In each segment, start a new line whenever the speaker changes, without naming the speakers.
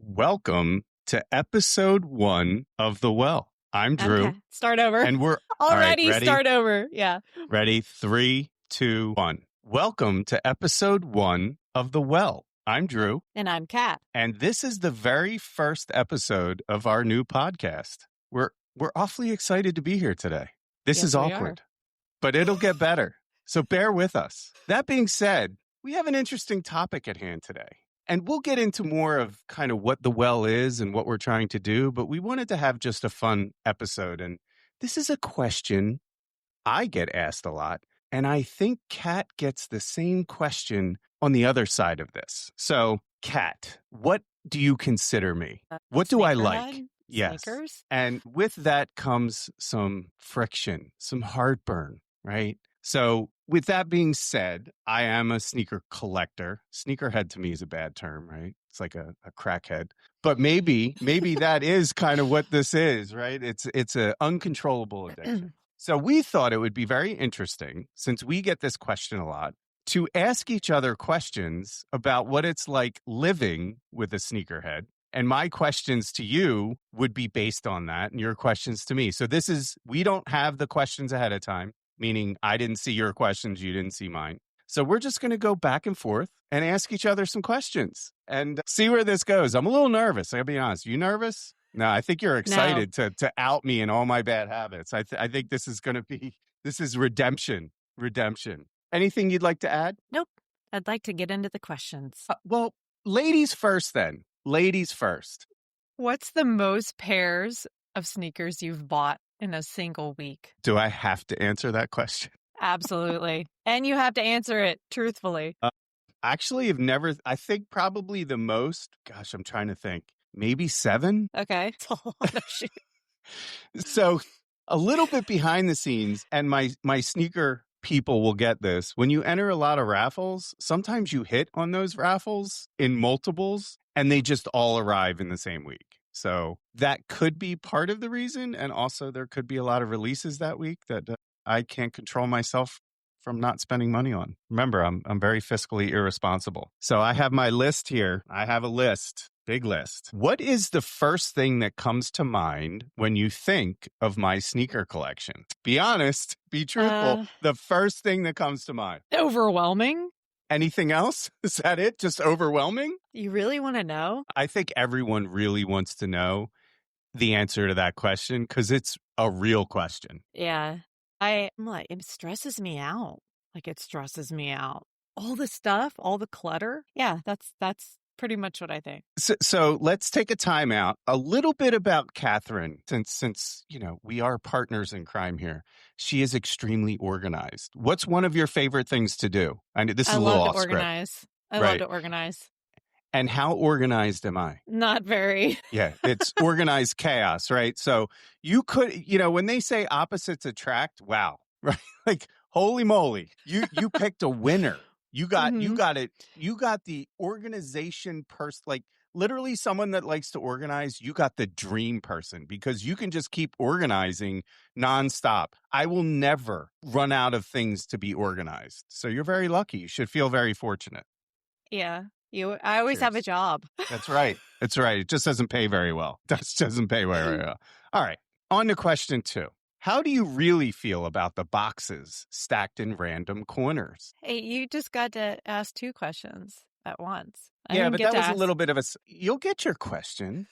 Welcome to episode 1 of The Well. I'm Drew.
Okay, start over.
And we're
already
all right, ready?
Start over. Yeah.
Ready? 3, 2, 1. Welcome to episode 1 of The Well. I'm Drew.
And I'm Kat.
And this is the very first episode of our new podcast. We're awfully excited to be here today. This is awkward, but it'll get better. So bear with us. That being said, we have an interesting topic at hand today. And we'll get into more of kind of what the well is and what we're trying to do, but we wanted to have just a fun episode. And this is a question I get asked a lot, and I think Kat gets the same question on the other side of this. So, Kat, what do you consider me? What do I like? Yes.
Sneakers?
And with that comes some friction, some heartburn, right? So with that being said, I am a sneaker collector. Sneakerhead to me is a bad term, right? It's like a crackhead. But maybe that is kind of what this is, right? It's an uncontrollable addiction. So we thought it would be very interesting, since we get this question a lot, to ask each other questions about what it's like living with a sneakerhead. And my questions to you would be based on that, and your questions to me. So we don't have the questions ahead of time. Meaning I didn't see your questions, you didn't see mine. So we're just going to go back and forth and ask each other some questions and see where this goes. I'm a little nervous. I gotta be honest. You nervous? No, I think you're excited to out me and all my bad habits. I think this is redemption. Anything you'd like to add?
Nope. I'd like to get into the questions.
Well, ladies first then. Ladies first.
What's the most pairs of sneakers you've bought in a single week?
Do I have to answer that question?
Absolutely. And you have to answer it truthfully.
Actually, I think probably the most, gosh, I'm trying to think, maybe 7.
Okay. It's a lot of shit.
So a little bit behind the scenes, and my sneaker people will get this. When you enter a lot of raffles, sometimes you hit on those raffles in multiples and they just all arrive in the same week. So that could be part of the reason. And also there could be a lot of releases that week that I can't control myself from not spending money on. Remember, I'm very fiscally irresponsible. So I have my list here. I have a list, big list. What is the first thing that comes to mind when you think of my sneaker collection? Be honest, be truthful. The first thing that comes to mind.
Overwhelming.
Anything else? Is that it? Just overwhelming?
You really want to know?
I think everyone really wants to know the answer to that question because it's a real question.
Yeah. I'm like, it stresses me out. It stresses me out. All the stuff, all the clutter. Yeah, that's pretty much what I think.
So let's take a time out. A little bit about Kathryn, since we are partners in crime here. She is extremely organized. What's one of your favorite things to do? This is a little off script.
I love to organize.
And how organized am I?
Not very.
Yeah, it's organized chaos, right? So you could, when they say opposites attract, wow, right? Holy moly, you picked a winner. You got it. You got the organization person, literally someone that likes to organize. You got the dream person because you can just keep organizing nonstop. I will never run out of things to be organized. So you're very lucky. You should feel very fortunate.
Yeah. I always have a job.
That's right. It just doesn't pay very well. Doesn't pay very well. All right. On to question 2. How do you really feel about the boxes stacked in random corners?
Hey, you just got to ask 2 questions at once.
Yeah, but that was a little bit of you'll get your question.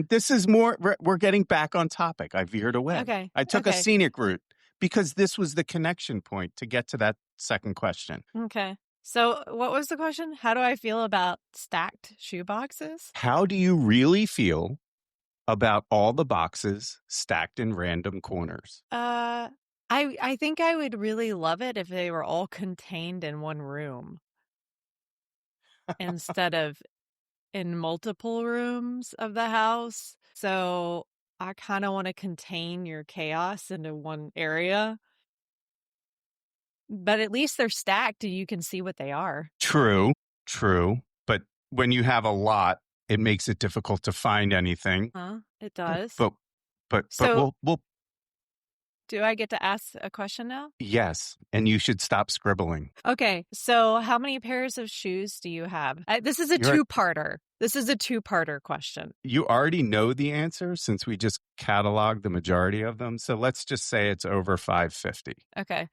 This is more, we're getting back on topic. I veered away.
Okay.
I took a scenic route because this was the connection point to get to that second question.
Okay. So what was the question? How do I feel about stacked shoe boxes?
How do you really feel about all the boxes stacked in random corners?
I think I would really love it if they were all contained in one room instead of in multiple rooms of the house. So I kind of want to contain your chaos into one area. But at least they're stacked and you can see what they are.
True. But when you have a lot, it makes it difficult to find anything.
It does.
But we'll
Do I get to ask a question now?
Yes, and you should stop scribbling.
Okay, so how many pairs of shoes do you have? This is a
You're
two-parter. This is a two-parter question.
You already know the answer since we just cataloged the majority of them. So let's just say it's over 550.
Okay.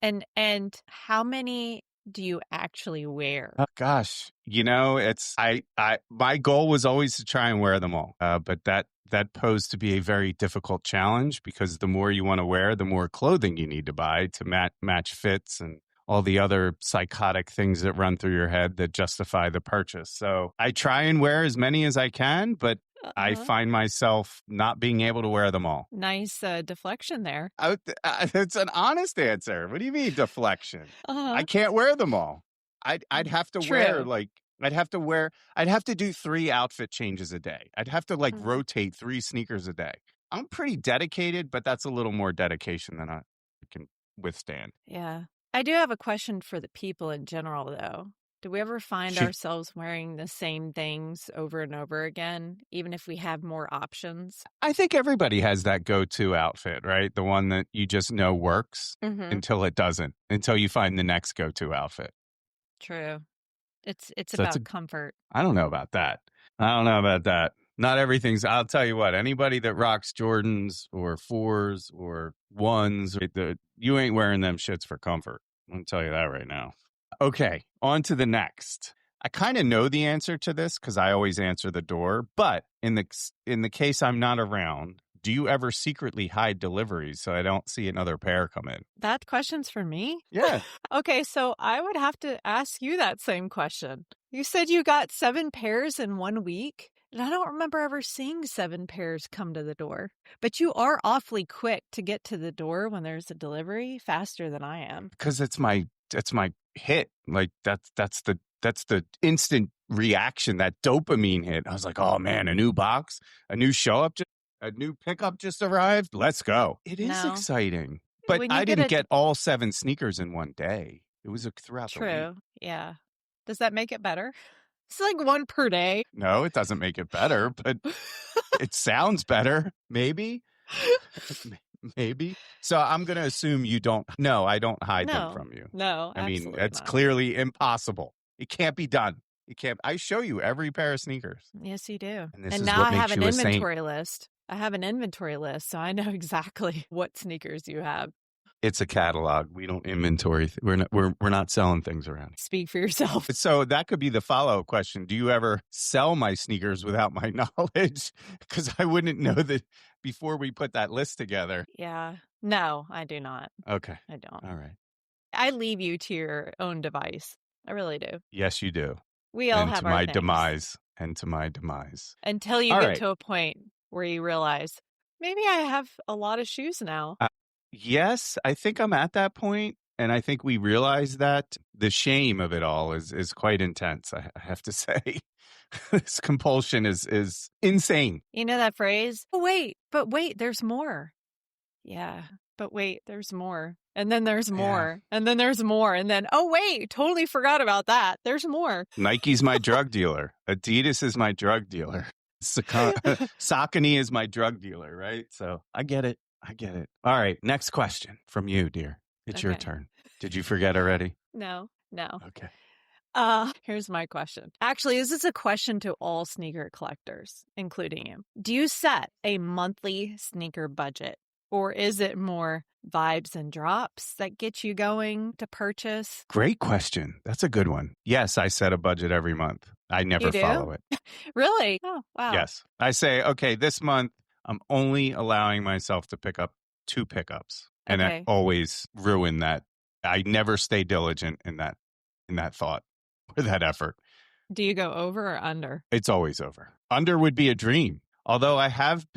And how many do you actually wear?
Oh gosh, it's I my goal was always to try and wear them all. But that posed to be a very difficult challenge because the more you want to wear, the more clothing you need to buy to match fits and all the other psychotic things that run through your head that justify the purchase. So I try and wear as many as I can, but I find myself not being able to wear them all.
Nice deflection there.
It's an honest answer. What do you mean deflection? I can't wear them all. I'd have to
True.
I'd have to do 3 outfit changes a day. I'd have to rotate 3 sneakers a day. I'm pretty dedicated, but that's a little more dedication than I can withstand.
Yeah. I do have a question for the people in general, though. Do we ever find ourselves wearing the same things over and over again, even if we have more options?
I think everybody has that go-to outfit, right? The one that you just know works until it doesn't, until you find the next go-to outfit.
True. It's
So
about comfort.
I don't know about that. Not everything's, I'll tell you what, anybody that rocks Jordans or 4s or 1s, you ain't wearing them shits for comfort. I'm going to tell you that right now. Okay, on to the next. I kind of know the answer to this because I always answer the door. But in the case I'm not around, do you ever secretly hide deliveries so I don't see another pair come in?
That question's for me?
Yeah.
Okay, so I would have to ask you that same question. You said you got 7 pairs in 1 week, and I don't remember ever seeing 7 pairs come to the door. But you are awfully quick to get to the door when there's a delivery, faster than I am.
Because it's my hit. Like that's the instant reaction, that dopamine hit. I was like, oh man, a new box, a new a new pickup just arrived. Let's go. It is exciting. But I didn't get all 7 sneakers in one day. It was throughout the week.
True. Yeah. Does that make it better? It's like 1 per day.
No, it doesn't make it better, but it sounds better. Maybe. Maybe. So I'm going to assume you don't. No, I don't hide them from you.
No,
I mean, it's clearly impossible. It can't be done. It can't. I show you every pair of sneakers.
Yes, you do.
And
now I have an inventory list. I have an inventory list, so I know exactly what sneakers you have.
It's a catalog. We don't inventory. We're not selling things around.
Speak for yourself.
So that could be the follow-up question. Do you ever sell my sneakers without my knowledge? Because I wouldn't know that before we put that list together.
Yeah. No, I do not.
Okay.
I don't.
All right.
I leave you to your own device. I really do.
Yes, you do.
We all have our
demise. And to my demise.
Until you get to a point where you realize, maybe I have a lot of shoes now.
Yes, I think I'm at that point, and I think we realize that the shame of it all is quite intense. I have to say, this compulsion is insane.
You know that phrase? But wait, there's more. Yeah, but wait, there's more, and then there's more, and then there's more, and then oh wait, totally forgot about that. There's more.
Nike's my drug dealer. Adidas is my drug dealer. Saucony is my drug dealer. Right? So I get it. All right. Next question from you, dear. It's your turn. Did you forget already?
No.
Okay.
Here's my question. Actually, this is a question to all sneaker collectors, including you. Do you set a monthly sneaker budget, or is it more vibes and drops that get you going to purchase?
Great question. That's a good one. Yes, I set a budget every month. I never follow it.
Really? Oh, wow.
Yes. I say, okay, this month, I'm only allowing myself to pick up 2 pickups. And I always ruin that. I never stay diligent in that thought or that effort.
Do you go over or under?
It's always over. Under would be a dream. Although I have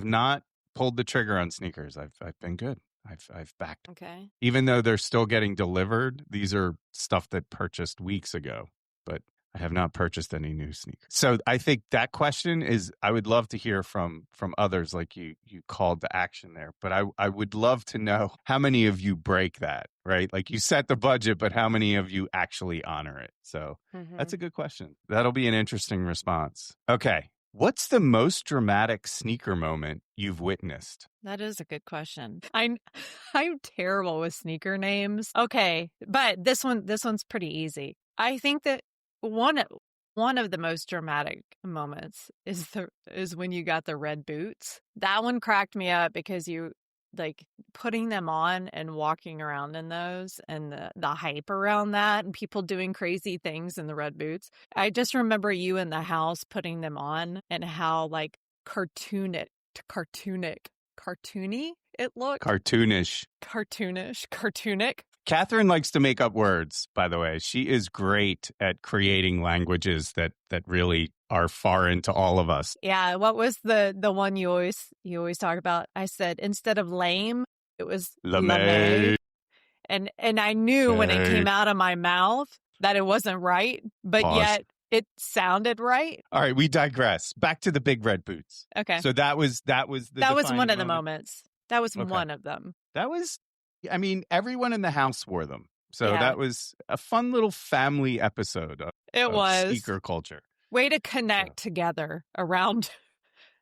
not pulled the trigger on sneakers. I've been good. I've backed.
Okay.
Even though they're still getting delivered, these are stuff that purchased weeks ago. But I have not purchased any new sneakers. So I think that question is, I would love to hear from others, like you called to action there. But I would love to know how many of you break that, right? Like you set the budget, but how many of you actually honor it? So that's a good question. That'll be an interesting response. Okay. What's the most dramatic sneaker moment you've witnessed?
That is a good question. I'm terrible with sneaker names. Okay, but this one's pretty easy. I think that one of the most dramatic moments is when you got the red boots. That one cracked me up because you like putting them on and walking around in those and the hype around that and people doing crazy things in the red boots. I just remember you in the house putting them on and how like cartoonic cartoony it looked.
Cartoonish.
Cartoonic.
Kathryn likes to make up words, by the way. She is great at creating languages that really are foreign to all of us.
Yeah, what was the one you always talk about? I said instead of lame, it was lame. And I knew when it came out of my mouth that it wasn't right, but yet it sounded right.
All right, we digress. Back to the big red boots.
Okay.
So that was
one of the moments. That was one of them.
That was, I mean, everyone in the house wore them. So
Yeah.
that was a fun little family episode of sneaker culture.
Way to connect together around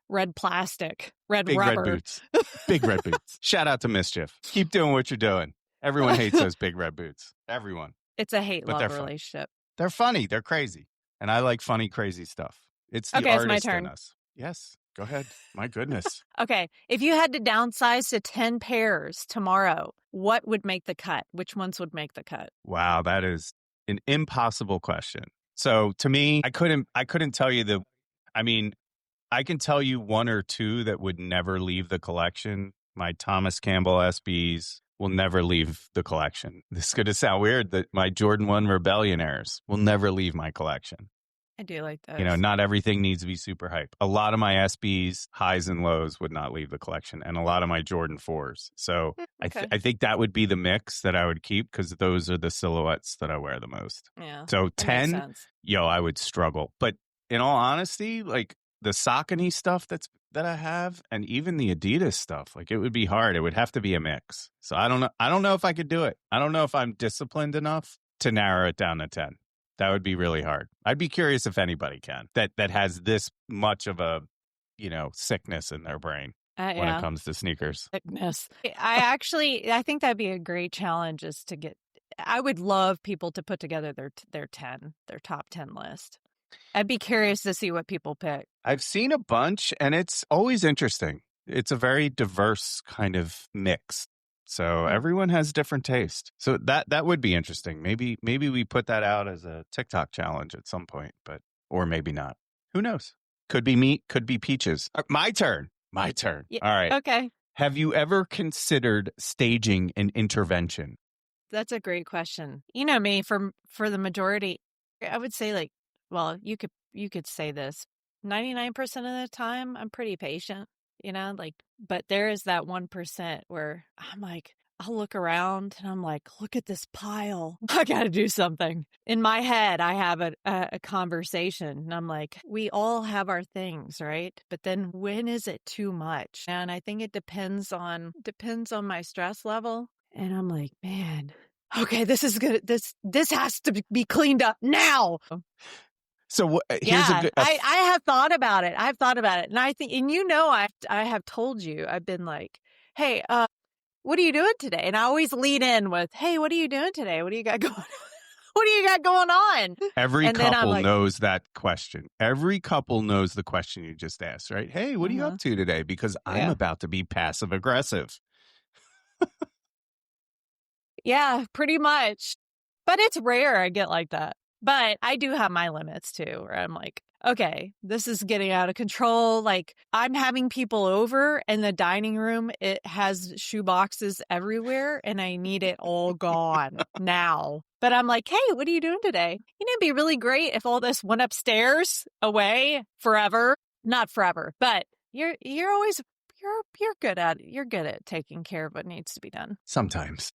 red plastic, big rubber.
Red boots. Big red boots. Shout out to Mischief. Keep doing what you're doing. Everyone hates those big red boots. Everyone.
It's a hate-love relationship.
They're funny. They're crazy. And I like funny, crazy stuff. It's the artist
it's my turn.
in us. Yes. Go ahead. My goodness.
Okay. If you had to downsize to 10 pairs tomorrow, what would make the cut? Which ones would make the cut?
Wow, that is an impossible question. So to me, I couldn't tell you I can tell you one or two that would never leave the collection. My Thomas Campbell SBs will never leave the collection. This is going to sound weird that my Jordan 1 Rebellionaires will never leave my collection.
I do like those.
You know, not everything needs to be super hype. A lot of my SBs, highs and lows, would not leave the collection, and a lot of my Jordan 4s. So
okay.
I think that would be the mix that I would keep because those are the silhouettes that I wear the most.
Yeah.
So 10, I would struggle. But in all honesty, like the Saucony stuff that I have, and even the Adidas stuff, like it would be hard. It would have to be a mix. So I don't know. I don't know if I could do it. I don't know if I'm disciplined enough to narrow it down to 10. That would be really hard. I'd be curious if anybody can that has this much of a, sickness in their brain when it comes to sneakers.
Sickness. I think that'd be a great challenge is to get, I would love people to put together their top 10 list. I'd be curious to see what people pick.
I've seen a bunch and it's always interesting. It's a very diverse kind of mix. So everyone has different taste. So that would be interesting. Maybe we put that out as a TikTok challenge at some point, or maybe not. Who knows? Could be meat, could be peaches. My turn. Yeah. All right.
Okay.
Have you ever considered staging an intervention?
That's a great question. You know me, for the majority, I would say you could say this. 99% of the time, I'm pretty patient. But there is that 1% where I'm like, I'll look around and I'm like, look at this pile. I got to do something. In my head, I have a conversation and I'm like, we all have our things, right? But then when is it too much? And I think it depends on my stress level. And I'm like, man, okay, this is good. This has to be cleaned up now.
So here's a good.
I have thought about it. And I think, and I have told you, I've been like, hey, what are you doing today? And I always lead in with, hey, what are you doing today? What do you got going? What do you got going on?
Every couple knows that question. Every couple knows the question you just asked, right? Hey, what are you up to today? Because I'm about to be passive aggressive.
Yeah, pretty much. But it's rare I get like that. But I do have my limits too, where I'm like, okay, this is getting out of control. Like I'm having people over and the dining room, it has shoe boxes everywhere and I need it all gone now. But I'm like, hey, what are you doing today? It'd be really great if all this went upstairs away forever. Not forever, but you're always, you're good at it. You're good at taking care of what needs to be done.
Sometimes.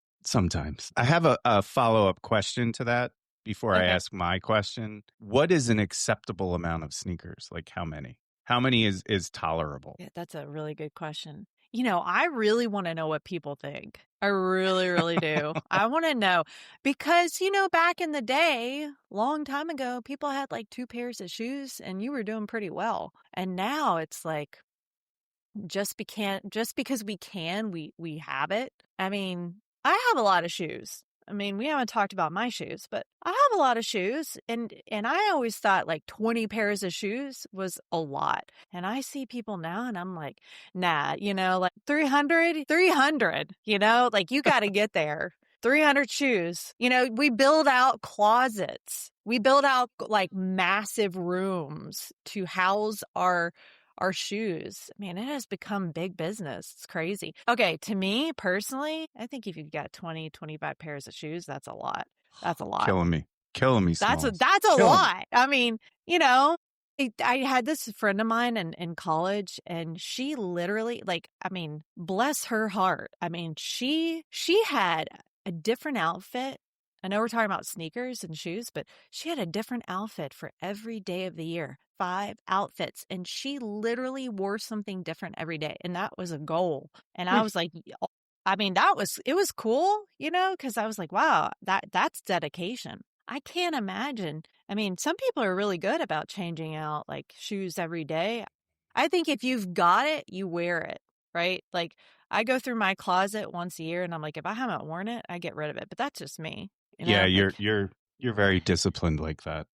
I have a follow-up question to that. Before I ask my question, what is an acceptable amount of sneakers? Like how many? How many is tolerable?
Yeah, that's a really good question. I really want to know what people think. I really, really do. I want to know because, back in the day, long time ago, people had like 2 pairs of shoes and you were doing pretty well. And now it's like just because we can, we have it. I mean, I have a lot of shoes. I mean, we haven't talked about my shoes, but I have a lot of shoes and I always thought like 20 pairs of shoes was a lot. And I see people now and I'm like, nah, like 300, like you got to get there. 300 shoes. We build out closets. We build out like massive rooms to house our shoes. Man, it has become big business. It's crazy. Okay, to me personally, I think if you've got 20, 25 pairs of shoes, that's a lot. That's a lot.
Killing me,
That's a
Smalls.
lot. I mean, I had this friend of mine in college and she literally bless her heart. I mean, she had a different outfit. I know we're talking about sneakers and shoes, but she had a different outfit for every day of the year. 5 outfits. And she literally wore something different every day. And that was a goal. And I was like, I mean, it was cool, because I was like, wow, that's dedication. I can't imagine. I mean, some people are really good about changing out like shoes every day. I think if you've got it, you wear it, right? Like I go through my closet once a year and I'm like, if I haven't worn it, I get rid of it. But that's just me,
Yeah,
like,
you're very disciplined like that.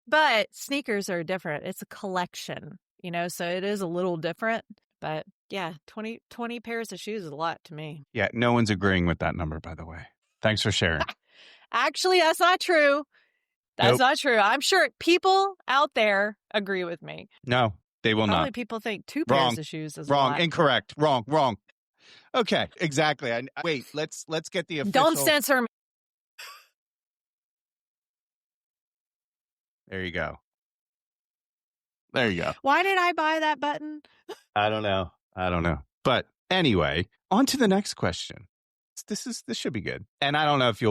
but sneakers are different. It's a collection, so it is a little different. But yeah, 20 pairs of shoes is a lot to me.
Yeah, no one's agreeing with that number, by the way. Thanks for sharing.
Actually, that's not true. That's
Nope.
not true. I'm sure people out there agree with me.
No, they will
Probably
not.
people think 2
Wrong.
pairs of shoes is
Wrong.
a lot.
Incorrect. Wrong. Okay, exactly. Wait, let's get the official.
Don't censor me.
There you go. There you go.
Why did I buy that button?
I don't know. But anyway, on to the next question. This should be good. And I don't know if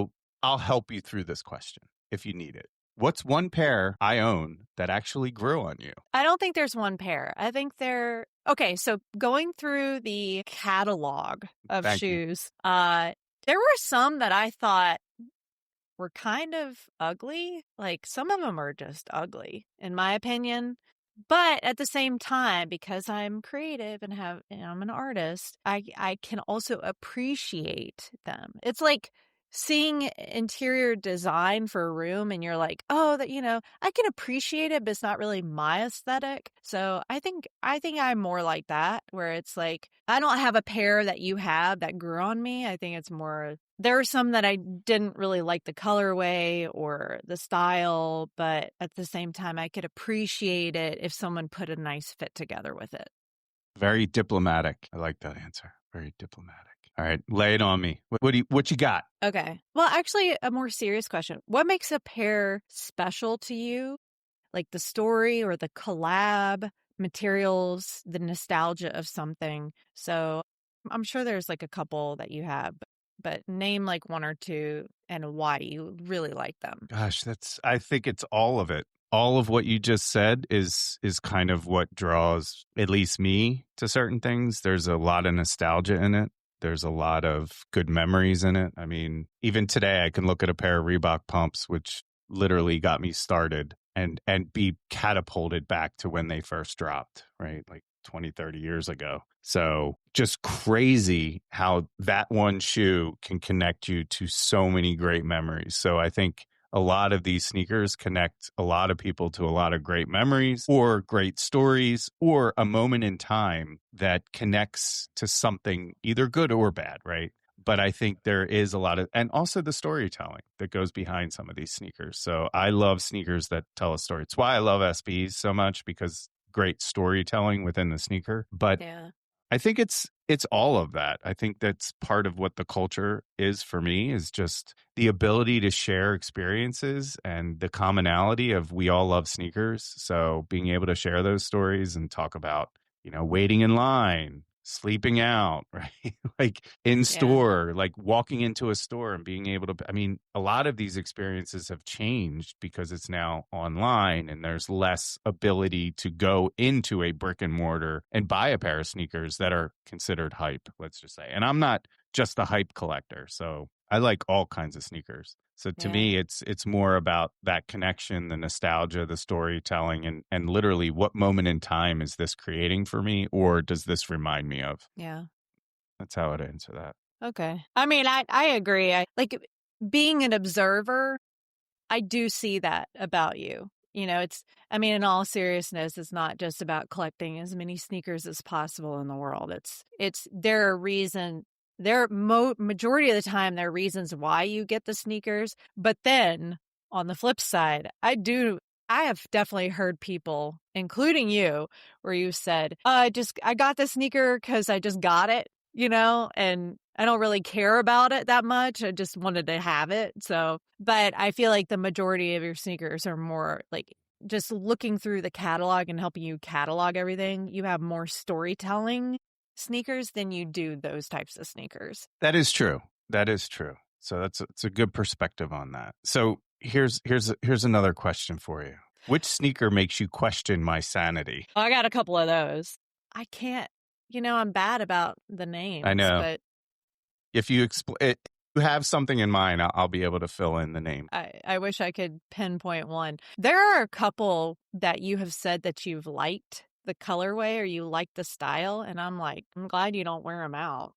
I'll help you through this question if you need it. What's one pair I own that actually grew on you?
I don't think there's one pair. I think okay. So going through the catalog of
Thank you.
shoes, there were some that I thought were kind of ugly. Like some of them are just ugly, in my opinion. But at the same time, because I'm creative and I'm an artist, I can also appreciate them. It's like seeing interior design for a room and you're like, oh, I can appreciate it, but it's not really my aesthetic. So I think I'm more like that, where it's like, I don't have a pair that you have that grew on me. I think it's more, there are some that I didn't really like the colorway or the style, but at the same time, I could appreciate it if someone put a nice fit together with it.
Very diplomatic. I like that answer. Very diplomatic. All right, lay it on me. What you got?
Okay. Well, actually, a more serious question. What makes a pair special to you? Like the story or the collab, materials, the nostalgia of something. So I'm sure there's like a couple that you have, but name like 1 or 2 and why do you really like them?
Gosh, I think it's all of it. All of what you just said is kind of what draws at least me to certain things. There's a lot of nostalgia in it. There's a lot of good memories in it. I mean, even today I can look at a pair of Reebok pumps, which literally got me started and be catapulted back to when they first dropped, right? Like 20, 30 years ago. So just crazy how that one shoe can connect you to so many great memories. So I think a lot of these sneakers connect a lot of people to a lot of great memories or great stories or a moment in time that connects to something either good or bad, right? But I think there is a lot of, and also the storytelling that goes behind some of these sneakers. So I love sneakers that tell a story. It's why I love SBs so much, because great storytelling within the sneaker. But
Yeah.
I think it's all of that. I think that's part of what the culture is for me, is just the ability to share experiences and the commonality of we all love sneakers. So being able to share those stories and talk about, waiting in line, sleeping out, right? Like in store, like walking into a store and being able to, I mean, a lot of these experiences have changed because it's now online and there's less ability to go into a brick and mortar and buy a pair of sneakers that are considered hype, let's just say. And I'm not just a hype collector, so I like all kinds of sneakers. So to me, it's more about that connection, the nostalgia, the storytelling, and literally what moment in time is this creating for me, or does this remind me of?
Yeah.
That's how I'd answer that.
Okay. I mean, I agree. I like being an observer. I do see that about you. You know, I mean, in all seriousness, it's not just about collecting as many sneakers as possible in the world. There are majority of the time, there are reasons why you get the sneakers. But then on the flip side, I have definitely heard people, including you, where you said, I got the sneaker because I just got it, and I don't really care about it that much. I just wanted to have it. So, but I feel like the majority of your sneakers are more like just looking through the catalog and helping you catalog everything. You have more storytelling sneakers than you do those types of sneakers.
That is true. That is true. So it's a good perspective on that. So here's another question for you. Which sneaker makes you question my sanity?
I got a couple of those. I can't, I'm bad about the names.
I know.
But
if you have something in mind, I'll be able to fill in the name.
I wish I could pinpoint one. There are a couple that you have said that you've liked the colorway or you like the style, and I'm like, I'm glad you don't wear them out.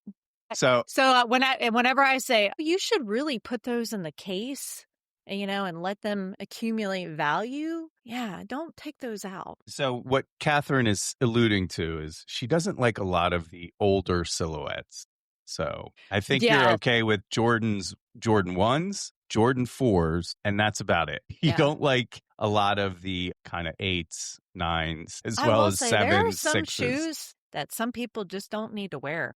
So
whenever I say you should really put those in the case, and let them accumulate value, don't take those out.
So what Kathryn is alluding to is she doesn't like a lot of the older silhouettes. So I think you're okay with Jordan 1s, Jordan 4s, and that's about it. You don't like a lot of the kind of 8s, 9s, as well as 7s,
there are some
6s.
Shoes that some people just don't need to wear.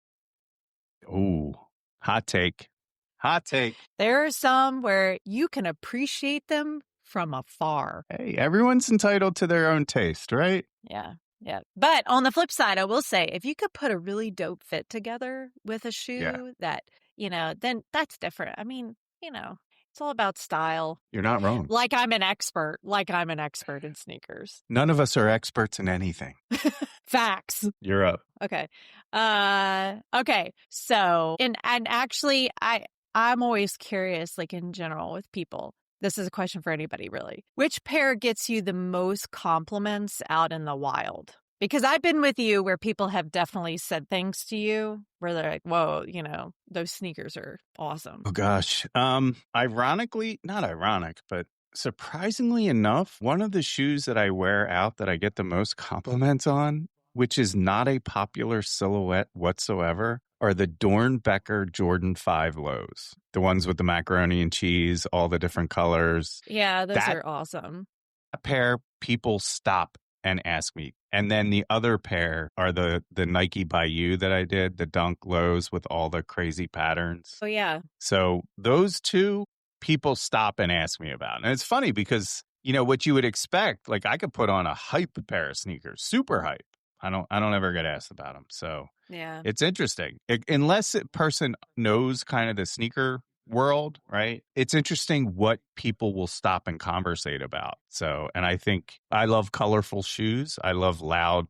Ooh, hot take. Hot take.
There are some where you can appreciate them from afar.
Hey, everyone's entitled to their own taste, right?
Yeah. Yeah. But on the flip side, I will say, if you could put a really dope fit together with a shoe that, then that's different. I mean, it's all about style.
You're not wrong.
Like I'm an expert in sneakers.
None of us are experts in anything.
Facts.
You're up.
Okay. Okay. So, and actually, I'm always curious, like in general with people. This is a question for anybody, really. Which pair gets you the most compliments out in the wild? Because I've been with you where people have definitely said things to you where they're like, whoa, those sneakers are awesome.
Oh, gosh. Ironically, not ironic, but surprisingly enough, one of the shoes that I wear out that I get the most compliments on, which is not a popular silhouette whatsoever, are the Dornbecker Jordan 5 lows. The ones with the macaroni and cheese, all the different colors.
Yeah, those are awesome.
A pair people stop and ask me. And then the other pair are the Nike Bayou that I did, the Dunk lows with all the crazy patterns.
Oh, yeah.
So those two people stop and ask me about. And it's funny because, what you would expect, like I could put on a hype pair of sneakers, super hype. I don't ever get asked about them. So
yeah,
it's interesting. Unless a person knows kind of the sneaker world, right? It's interesting what people will stop and conversate about. So, and I think I love colorful shoes. I love loud,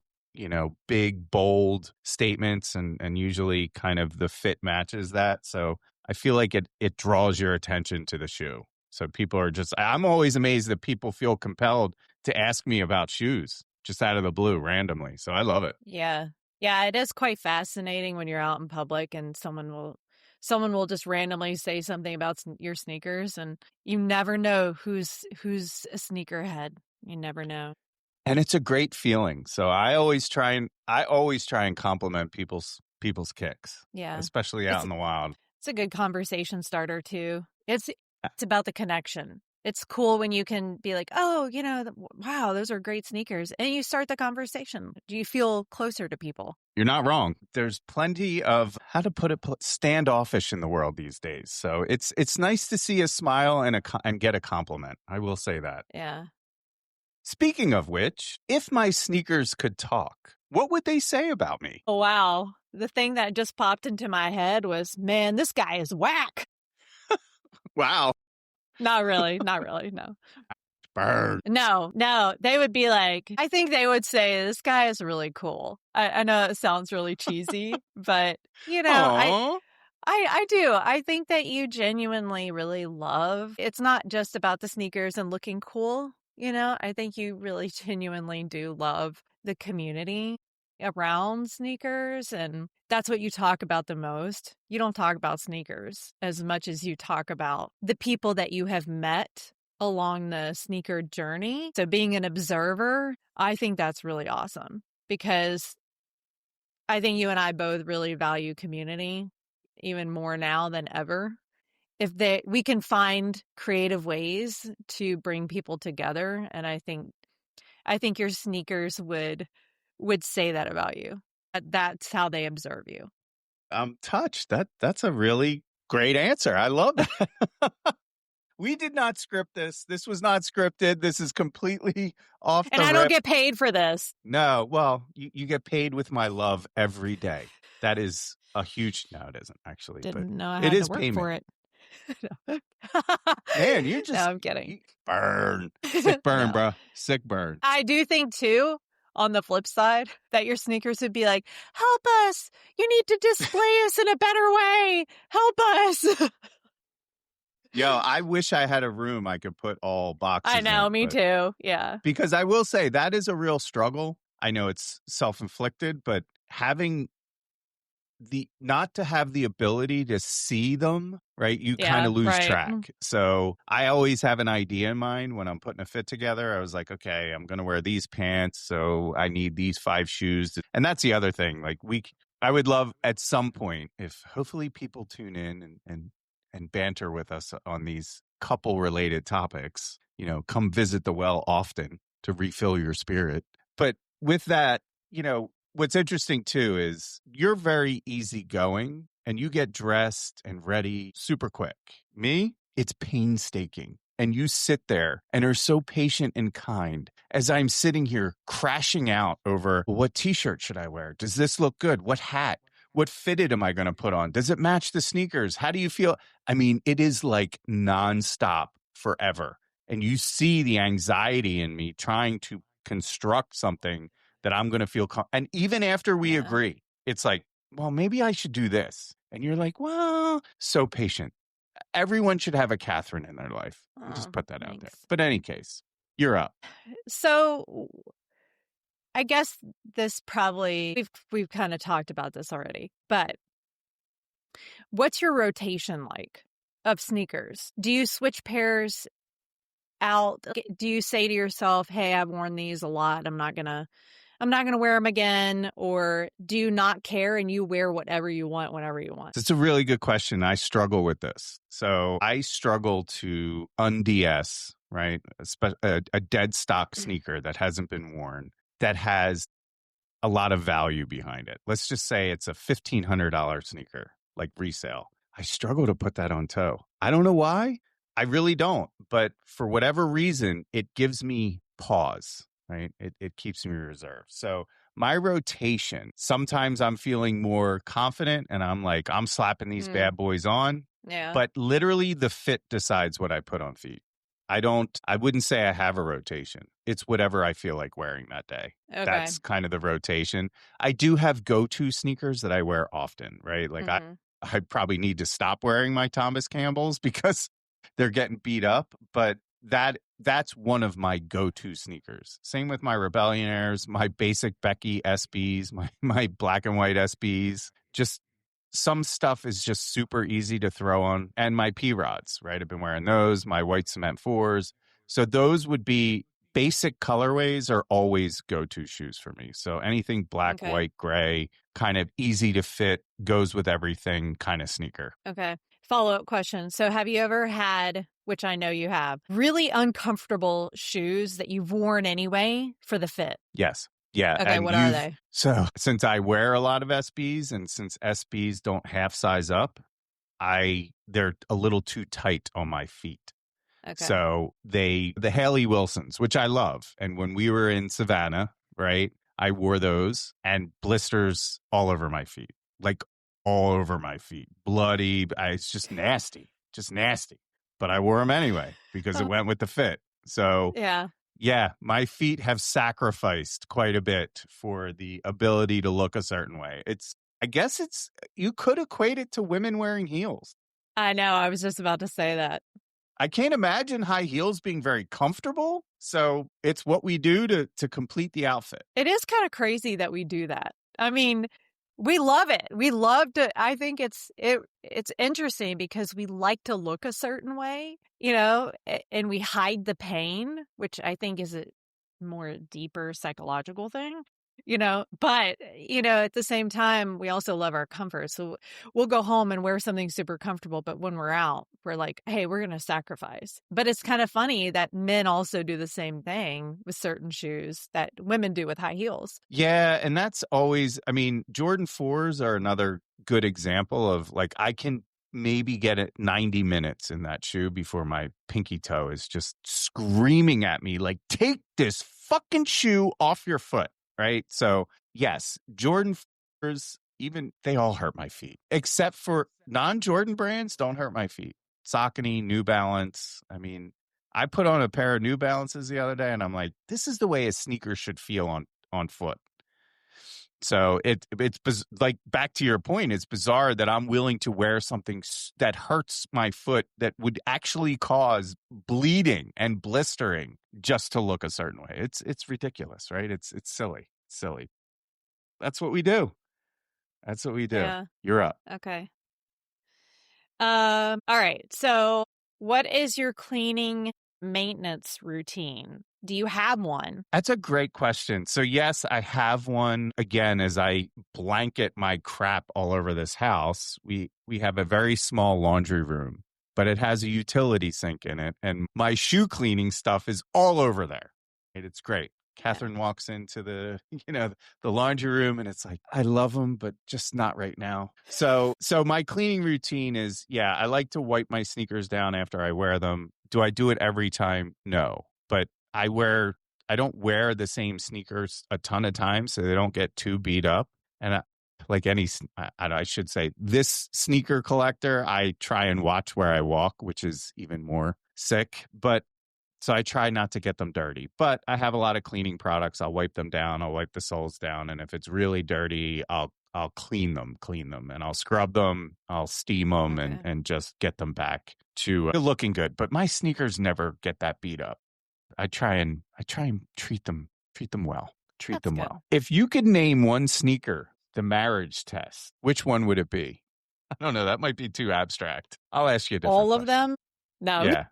big, bold statements, and usually kind of the fit matches that. So I feel like it draws your attention to the shoe. So people are I'm always amazed that people feel compelled to ask me about shoes just out of the blue randomly. So I love it.
Yeah. Yeah, it is quite fascinating when you're out in public and someone will just randomly say something about your sneakers, and you never know who's a sneakerhead. You never know.
And it's a great feeling. So I always try and compliment people's kicks.
Yeah.
Especially out in the wild.
It's a good conversation starter too. It's about the connection. It's cool when you can be like, oh, wow, those are great sneakers. And you start the conversation. Do you feel closer to people?
You're not wrong. There's plenty of, how to put it, standoffish in the world these days. So it's nice to see a smile and get a compliment. I will say that.
Yeah.
Speaking of which, if my sneakers could talk, what would they say about me?
Oh, wow. the thing that just popped into my head was, man, this guy is whack.
Wow.
Not really. Not really. No.
Burn.
No. They would be like, I think they would say, this guy is really cool. I know it sounds really cheesy, but
Aww.
I do. I think that you genuinely really love. It's not just about the sneakers and looking cool. I think you really genuinely do love the community around sneakers. And that's what you talk about the most. You don't talk about sneakers as much as you talk about the people that you have met along the sneaker journey. So being an observer, I think that's really awesome because I think you and I both really value community even more now than ever. If we can find creative ways to bring people together, and I think your sneakers would say that about you. That's how they observe you.
I'm touched. That's a really great answer. I love that. We did not script this. This was not scripted. This is completely off
And
the
I
rip.
don't get paid for this.
No, well, you get paid with my love every day. That is a huge. No, it isn't actually.
Didn't
but
know I
it
had
is
to work
payment.
for it.
Man, you just.
No, I'm kidding.
Burn. Sick burn,
No.
bro. Sick burn.
I do think, too, on the flip side, that your sneakers would be like, help us. You need to display us in a better way. Help us.
Yo, I wish I had a room I could put all boxes
I know,
in,
me too. Yeah.
Because I will say that is a real struggle. I know it's self-inflicted, but having not to have the ability to see them, right? You kind of lose track. So I always have an idea in mind when I'm putting a fit together. I was like, okay, I'm going to wear these pants. So I need these 5 shoes. And that's the other thing. Like I would love at some point if hopefully people tune in and banter with us on these couple related topics, come visit the well often to refill your spirit. But with that, what's interesting too is you're very easygoing and you get dressed and ready super quick. Me, it's painstaking. And you sit there and are so patient and kind as I'm sitting here crashing out over what t-shirt should I wear? Does this look good? What hat? What fitted am I going to put on? Does it match the sneakers? How do you feel? I mean, it is like nonstop forever. And you see the anxiety in me trying to construct something that I'm going to feel. And even after we agree, it's like, well, maybe I should do this. And you're like, well, so patient. Everyone should have a Kathryn in their life. I'll just put that out there. But in any case, you're up.
So I guess this probably, we've kind of talked about this already, but what's your rotation like of sneakers? Do you switch pairs out? Do you say to yourself, hey, I've worn these a lot. I'm not going to wear them again? Or do you not care and you wear whatever you want, whenever you want?
It's a really good question. I struggle with this. So I struggle to unds, right? A dead stock sneaker that hasn't been worn, that has a lot of value behind it. Let's just say it's a $1,500 sneaker, like resale. I struggle to put that on toe. I don't know why. I really don't. But for whatever reason, it gives me pause, right? It keeps me reserved. So my rotation, sometimes I'm feeling more confident and I'm like, I'm slapping these bad boys on.
Yeah.
But literally the fit decides what I put on feet. I wouldn't say I have a rotation. It's whatever I feel like wearing that day. Okay. That's kind of the rotation. I do have go-to sneakers that I wear often, right? Like I probably need to stop wearing my Thomas Campbells because they're getting beat up, but that's one of my go-to sneakers. Same with my Rebellionaires, my basic Becky SBs, my black and white SBs. Just some stuff is just super easy to throw on. And my P-Rods, right? I've been wearing those, my white cement 4s. So those would be basic colorways are always go-to shoes for me. So anything black, white, gray, kind of easy to fit, goes with everything kind of sneaker.
Okay. Follow-up question. So have you ever had, which I know you have, really uncomfortable shoes that you've worn anyway for the fit?
Yes. Yeah.
Okay,
and
what are they?
So since I wear a lot of SBs and since SBs don't half size up, they're a little too tight on my feet. Okay. So the Haley Wilsons, which I love. And when we were in Savannah, right, I wore those and blisters all over my feet. like all over my feet, bloody. It's just nasty, just nasty. But I wore them anyway because it went with the fit. So
Yeah.
yeah, my feet have sacrificed quite a bit for the ability to look a certain way. I guess you could equate it to women wearing heels.
I know. I was just about to say that.
I can't imagine high heels being very comfortable. So it's what we do to complete the outfit.
It is kind of crazy that we do that. I mean, we love it. We love to. I think it's interesting because we like to look a certain way, and we hide the pain, which I think is a more deeper psychological thing. But at the same time, we also love our comfort. So we'll go home and wear something super comfortable, but when we're out, we're like, hey, we're going to sacrifice. But it's kind of funny that men also do the same thing with certain shoes that women do with high heels.
Yeah, and that's always, I mean, Jordan 4s are another good example of like I can maybe get it 90 minutes in that shoe before my pinky toe is just screaming at me like, take this fucking shoe off your foot. Right. So, yes, Jordan 4s, even they all hurt my feet, except for non-Jordan brands don't hurt my feet. Saucony, New Balance. I mean, I put on a pair of New Balances the other day and I'm like, this is the way a sneaker should feel on foot. So it's like back to your point, it's bizarre that I'm willing to wear something that hurts my foot that would actually cause bleeding and blistering just to look a certain way. It's ridiculous, right? It's silly. It's silly. That's what we do. That's what we do.
Yeah.
You're up.
Okay. All right. So what is your cleaning maintenance routine? Do you have one?
That's a great question. So yes, I have one. Again, as I blanket my crap all over this house, we have a very small laundry room, but it has a utility sink in it, and my shoe cleaning stuff is all over there. It's great. Kathryn walks into the laundry room and it's like, I love them, but just not right now. So my cleaning routine is, yeah, I like to wipe my sneakers down after I wear them. Do I do it every time? No, but I don't wear the same sneakers a ton of times so they don't get too beat up. And I should say this sneaker collector, I try and watch where I walk, which is even more sick. But so I try not to get them dirty, but I have a lot of cleaning products. I'll wipe them down. I'll wipe the soles down. And if it's really dirty, I'll clean them, and I'll scrub them. I'll steam them and just get them back to looking good. But my sneakers never get that beat up. I try and treat them well. Treat them well. If you could name one sneaker, the marriage test, which one would it be? I don't know. That might be too abstract. I'll ask you a different
All of
question.
them? No.
Yeah.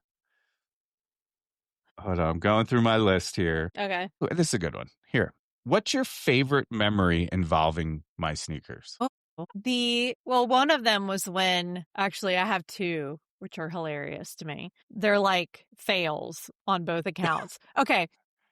Hold on. I'm going through my list here.
Okay.
This is a good one. Here. What's your favorite memory involving my sneakers?
One of them was when, actually, I have two, which are hilarious to me. They're like fails on both accounts. Okay.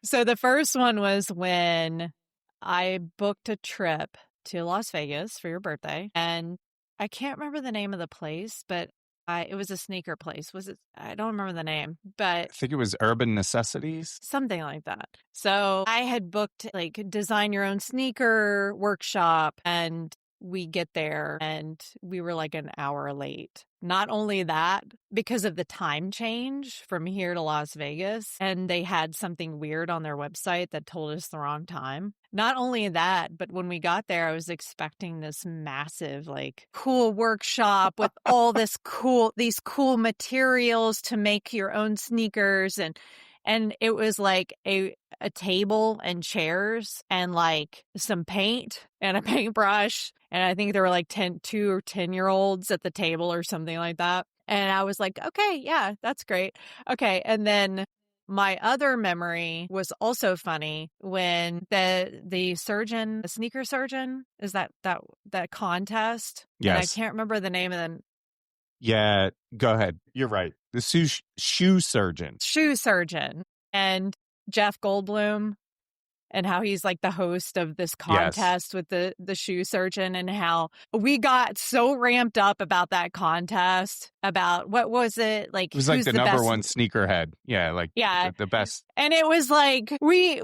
So the first one was when I booked a trip to Las Vegas for your birthday. And I can't remember the name of the place, but it was a sneaker place. Was it? I don't remember the name, but
I think it was Urban Necessities.
Something like that. So I had booked like design your own sneaker workshop, and we get there and we were like an hour late. Not only that, because of the time change from here to Las Vegas, and they had something weird on their website that told us the wrong time. Not only that, but when we got there, I was expecting this massive, like, cool workshop with all these cool materials to make your own sneakers, and it was like a table and chairs and like some paint and a paintbrush. And I think there were like 2 or 10-year-olds at the table or something like that. And I was like, okay, yeah, that's great. Okay. And then my other memory was also funny when the sneaker surgeon, is that contest?
Yes.
And I can't remember the name of them.
Yeah, go ahead. You're right. The shoe surgeon.
Shoe surgeon. And Jeff Goldblum. and how he's like the host of this
Yes.
contest with the shoe surgeon, and how we got so ramped up about that contest, about what was it? Like,
It was like
who's
the
the
number
best?
one sneakerhead. Yeah, like
Yeah.
the best.
And it was like, we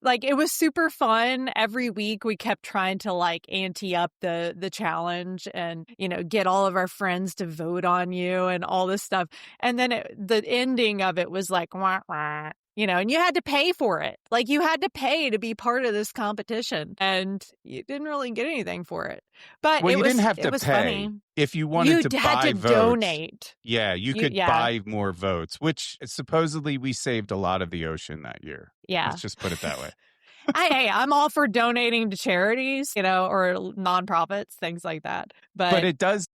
like, it was super fun. Every week we kept trying to like ante up the challenge and, you know, get all of our friends to vote on you and all this stuff. And then the ending of it was like, wah, wah, you know, and you had to pay for it. Like, you had to pay to be part of this competition, and you didn't really get anything for it. But
Well, you didn't have to
it was
pay
funny.
if you wanted
You
to
had
buy
to
votes.
donate.
Yeah, you could
Yeah.
buy more votes, which supposedly we saved a lot of the ocean that year.
Yeah.
Let's just put it that way.
Hey, I'm all for donating to charities, you know, or nonprofits, things like that.
But it does.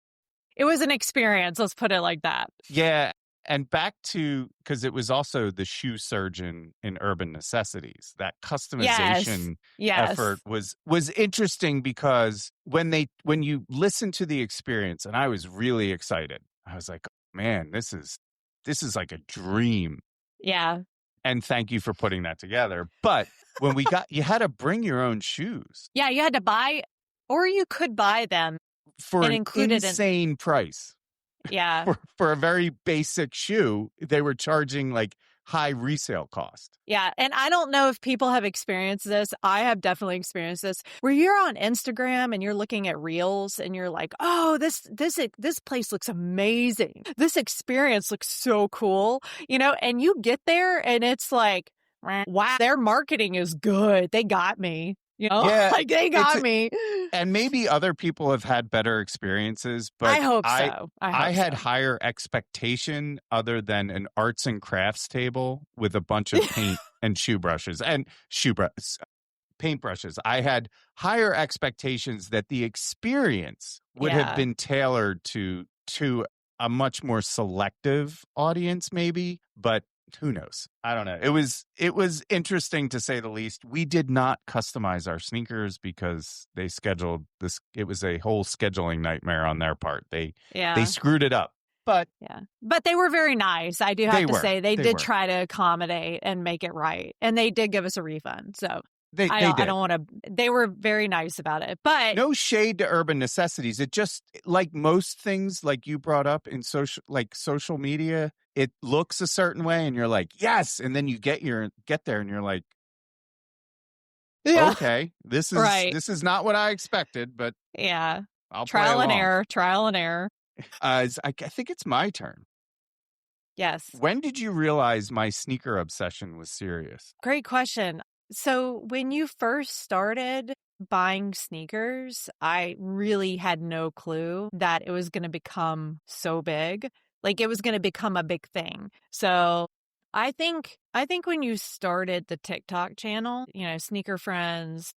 It was an experience. Let's put it like that.
Yeah. And back to, because it was also the shoe surgeon in Urban Necessities. That customization effort was interesting, because when you listen to the experience, and I was really excited. I was like, man, this is like a dream.
Yeah.
And thank you for putting that together. But when you had to bring your own shoes.
Yeah, you had to buy, or you could buy them
for an insane price.
Yeah.
For a very basic shoe, they were charging like high resale cost.
Yeah. And I don't know if people have experienced this. I have definitely experienced this, where you're on Instagram and you're looking at reels and you're like, oh, this place looks amazing. This experience looks so cool, you know, and you get there and it's like, wow, their marketing is good. They got me. You know,
yeah,
like they got me.
And maybe other people have had better experiences, but
I hope so.
I had higher expectation, other than an arts and crafts table with a bunch of paint and paintbrushes. I had higher expectations that the experience would have been tailored to a much more selective audience, maybe, but who knows? I don't know. It was interesting, to say the least. We did not customize our sneakers because they scheduled this. It was a whole scheduling nightmare on their part. They screwed it up. But
they were very nice. I do have to say they did try to accommodate and make it right, and they did give us a refund. So I don't want to. They were very nice about it, but
no shade to Urban Necessities. It just, like most things, like you brought up in social media, it looks a certain way, and you're like, yes, and then you get there, and you're like, okay, this is not what I expected, but I'll
trial and error.
I think it's my turn.
Yes.
When did you realize my sneaker obsession was serious?
Great question. So when you first started buying sneakers, I really had no clue that it was going to become so big. Like, it was going to become a big thing. So I think when you started the TikTok channel, you know, Sneaker Friends,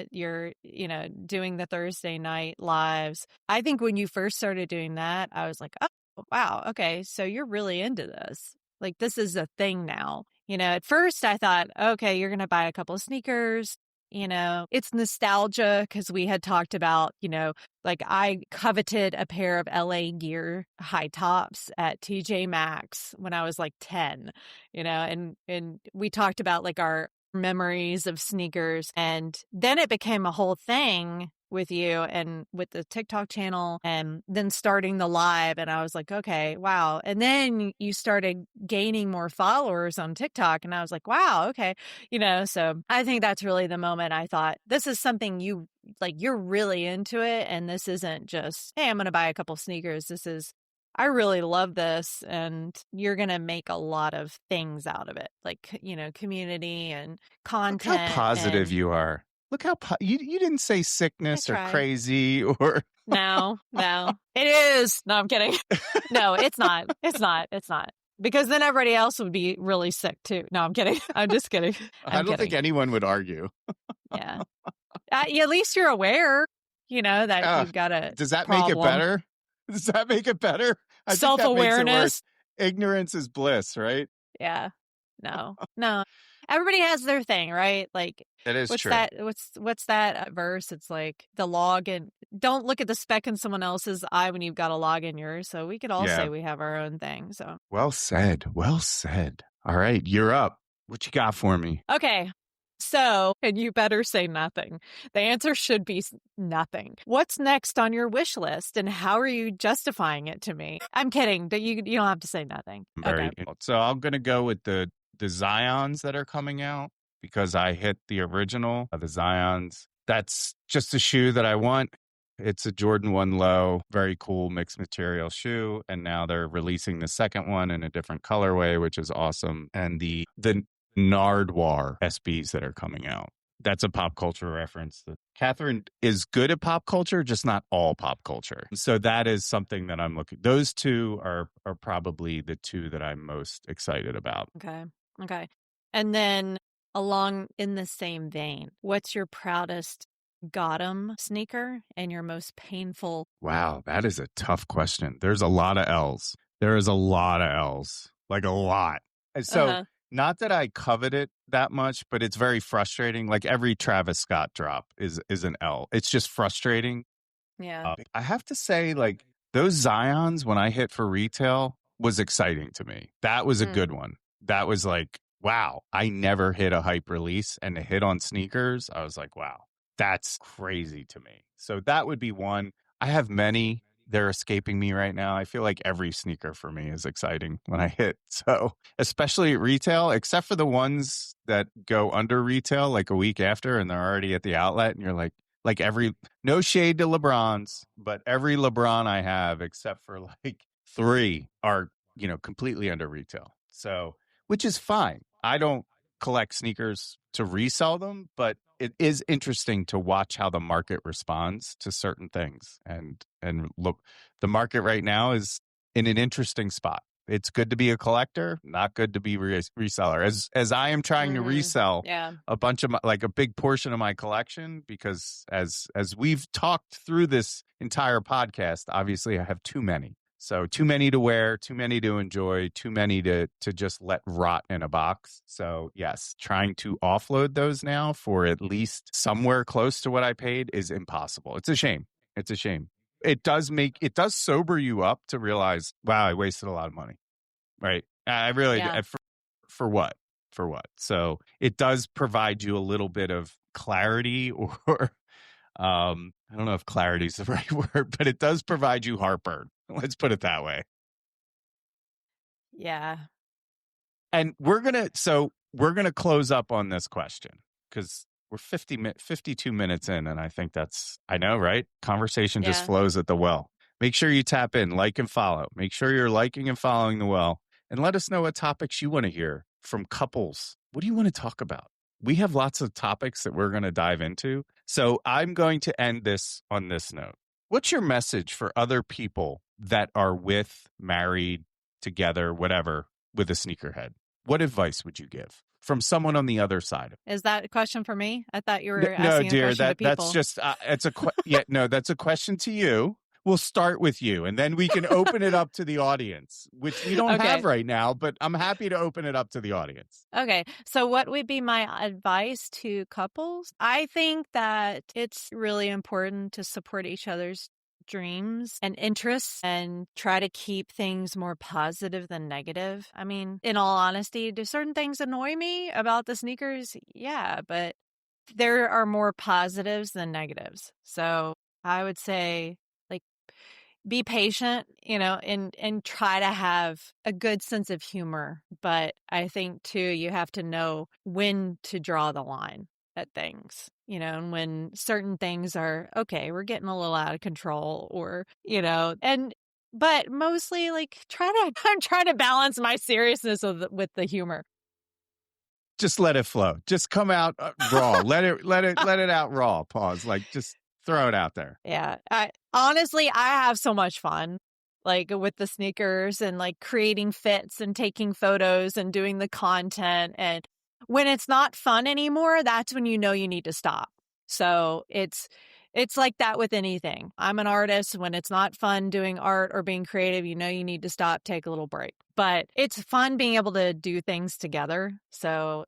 you're, you know, doing the Thursday night lives. I think when you first started doing that, I was like, oh, wow, okay, so you're really into this. Like, this is a thing now. You know, at first I thought, okay, you're going to buy a couple of sneakers. You know, it's nostalgia, because we had talked about, you know, like, I coveted a pair of LA Gear high tops at TJ Maxx when I was like 10, you know, and we talked about like our memories of sneakers. And then it became a whole thing with you and with the TikTok channel, and then starting the live. And I was like, okay, wow. And then you started gaining more followers on TikTok. And I was like, wow, okay. You know, so I think that's really the moment I thought, this is something you're really into it. And this isn't just, hey, I'm going to buy a couple sneakers. This is, I really love this, and you're going to make a lot of things out of it. Like, you know, community and content.
Look how positive you are. Look how you didn't say sickness or crazy or
no, it is. No, I'm kidding. No, it's not. It's not. Because then everybody else would be really sick too. No, I'm kidding. I'm just kidding.
I don't think anyone would argue.
Yeah. At least you're aware, you know, that you've got a
Does that
problem.
make it better? Does that make it better?
Self-awareness.
Ignorance is bliss, right?
Yeah. No. Everybody has their thing, right? Like,
it is
what's
true.
What's that verse? It's like the log, and don't look at the speck in someone else's eye when you've got a log in yours. So we could all say we have our own thing. So
well said. All right, you're up. What you got for me?
Okay. So, and you better say nothing. The answer should be nothing. What's next on your wish list and how are you justifying it to me? I'm kidding. You don't have to say nothing. Okay.
So I'm going to go with the Zions that are coming out because I hit the original of the Zions. That's just a shoe that I want. It's a Jordan 1 low, very cool mixed material shoe. And now they're releasing the second one in a different colorway, which is awesome. And the Nardwar SBs that are coming out. That's a pop culture reference. Kathryn is good at pop culture, just not all pop culture. So that is something that I'm looking. Those two are probably the two that I'm most excited about.
Okay. And then along in the same vein, what's your proudest got 'em sneaker and your most painful?
Wow, that is a tough question. There's a lot of L's. There is a lot of L's, like a lot. And so not that I covet it that much, but it's very frustrating. Like every Travis Scott drop is an L. It's just frustrating.
Yeah.
I have to say, like those Zions when I hit for retail was exciting to me. That was a good one. That was like, wow, I never hit a hype release and to hit on sneakers. I was like, wow, that's crazy to me. So that would be one. I have many. They're escaping me right now. I feel like every sneaker for me is exciting when I hit. So, especially at retail, except for the ones that go under retail like a week after and they're already at the outlet. And you're like every, no shade to LeBrons, but every LeBron I have, except for like 3 are, completely under retail. So, which is fine. I don't collect sneakers to resell them, but it is interesting to watch how the market responds to certain things. And look, the market right now is in an interesting spot. It's good to be a collector, not good to be reseller. As I am trying to resell a bunch of like a big portion of my collection, because as we've talked through this entire podcast, obviously I have too many. So too many to wear, too many to enjoy, too many to just let rot in a box. So yes, trying to offload those now for at least somewhere close to what I paid is impossible. It's a shame. It's a shame. It does sober you up to realize, wow, I wasted a lot of money. Right. I really, for what? For what? So it does provide you a little bit of clarity or I don't know if clarity is the right word, but it does provide you heartburn. Let's put it that way.
Yeah.
And we're going to close up on this question because we're 52 minutes in. And I think I know, right? Conversation just flows at the well. Make sure you tap in, like and follow. Make sure you're liking and following the well and let us know what topics you want to hear from couples. What do you want to talk about? We have lots of topics that we're going to dive into. So I'm going to end this on this note. What's your message for other people that are married, together, whatever, with a sneakerhead? What advice would you give from someone on the other side?
Is that a question for me? I thought you were asking a question to people.
That's just that's a question to you. We'll start with you, and then we can open it up to the audience, which we don't have right now, but I'm happy to open it up to the audience.
Okay. So what would be my advice to couples? I think that it's really important to support each other's dreams and interests and try to keep things more positive than negative. I mean, in all honesty, do certain things annoy me about the sneakers? Yeah, but there are more positives than negatives. So I would say, be patient, and try to have a good sense of humor. But I think, too, you have to know when to draw the line at things, and when certain things are, okay, we're getting a little out of control or, but mostly I'm trying to balance my seriousness with the humor.
Just let it flow. Just come out raw. let it out raw. Pause. Just throw it out there.
Yeah. Honestly, I have so much fun, with the sneakers and creating fits and taking photos and doing the content. And when it's not fun anymore, that's when you need to stop. So it's like that with anything. I'm an artist. When it's not fun doing art or being creative, you need to stop, take a little break. But it's fun being able to do things together. So,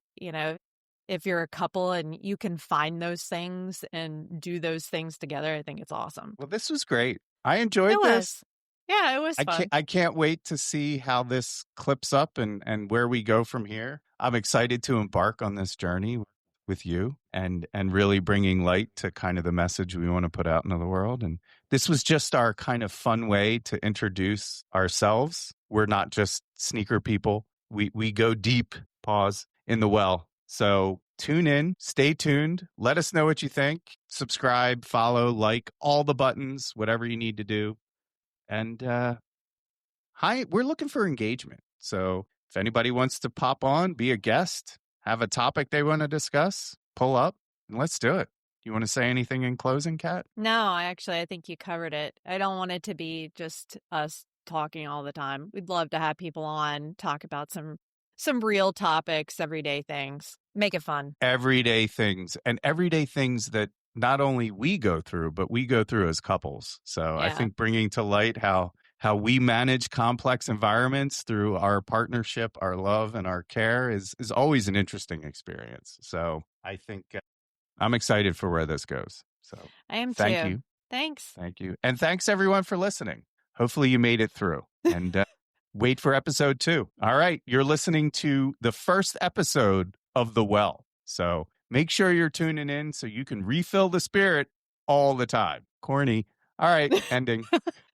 if you're a couple and you can find those things and do those things together, I think it's awesome.
Well, this was great. I enjoyed this.
Yeah, it was fun.
I can't wait to see how this clips up and where we go from here. I'm excited to embark on this journey with you and really bringing light to kind of the message we want to put out into the world. And this was just our kind of fun way to introduce ourselves. We're not just sneaker people. We go deep, pause, in the well. So tune in, stay tuned. Let us know what you think. Subscribe, follow, like, all the buttons, whatever you need to do. And hi, we're looking for engagement. So if anybody wants to pop on, be a guest, have a topic they want to discuss, pull up, and let's do it. You want to say anything in closing, Kat?
No, I think you covered it. I don't want it to be just us talking all the time. We'd love to have people on, talk about some real topics, everyday things. Make it fun.
Everyday things, and everyday things that not only we go through, but we go through as couples. So I think bringing to light how we manage complex environments through our partnership, our love, and our care is always an interesting experience. So I think I'm excited for where this goes. So
I am
thank
too.
you.
Thanks.
Thank you. And thanks everyone for listening. Hopefully you made it through. And wait for episode 2. All right. You're listening to the first episode of The Well. So make sure you're tuning in so you can refill the spirit all the time. Corny. All right. Ending.